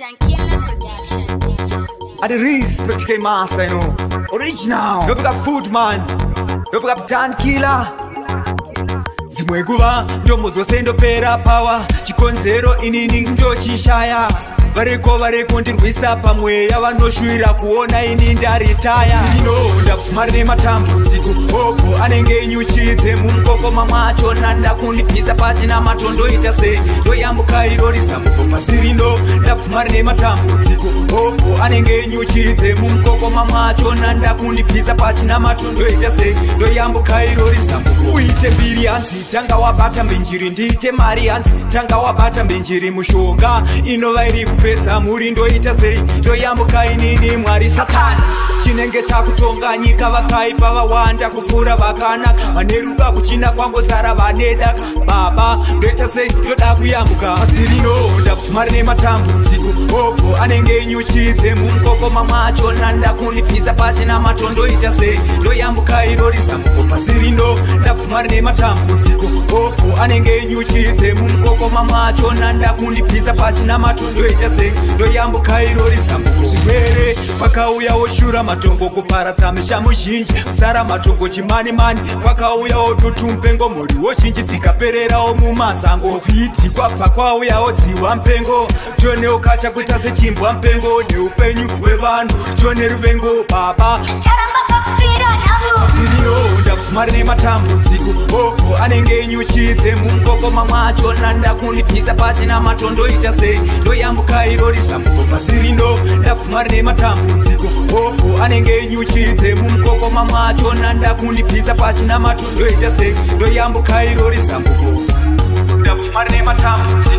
I the respect K Master, you know. Original. You pick up food, man. You pick up Tankila. Zimwekuva ndombo dzose ndopera power. Chikonzero inini ndo chishaya. Vareko ndirwisa pamweya vanoshwira kuona ini ndaritaya. Ino ndapfumari nematambudziko opo anenge nyuchidze mumukokoma mwacho ndakundibvisa pasi namatondoita sei ndoyambuka irori zambuko pasi rino ndapfumari nematambudziko opo anenge nyuchidze mumukokoma mwacho ndakundibvisa pasi namatondoita sei ndoyambuka irori zambuko. Uite mbiri hanzi tanga wabata mbenjiri ndiite mari hanzi tanga wabata mbenjiri mushonga inova iri kupedza muri ndoita sei ndoyambuka inini mwari satani chinenge chakutonga nyika vakaipa vawanda kupfuura vakanaka vane ruba kuchina kwangozara vanedaka baba ndoita sei ndoda kuyambuka pasi rino ndapfumari nematambudziko opo anenge nyuchidze mumukokoma mwacho ndakundibvisa pasi namatondoita sei ndoyambuka irori zambuko pasi rino ndapfumari nematambudziko opo anenge nyuchidze mumukokoma mwacho ndakundibvisa pasi namatondoita sei ndoyambuka irori zambuko. Zvigwere kwakauyawo shura matongo kuparadza misha muzhinji kusara matongo chimani mani kwakauyawo dutu mupengo muriwo zhinji dzikapererawo mumasango kwiti kwabva kwauyawo dziwa mupengo tionewo kasha kuita sechimbwa mupengo neupenyu hwevanhu tione ruvengo baba sirino ndapfumari nematambudziko opo anenge nyuchidze mumukokoma mwacho ndakundibvisa pasi namatondoita sei ndoyambuka irori zambuko pasi rino ndapfumari nematambudziko opo anenge nyuchidze mumukokoma mwacho ndakundibvisa pasi namatondoita sei ndoyambuka irori zambuko ndapfumari nematambudziko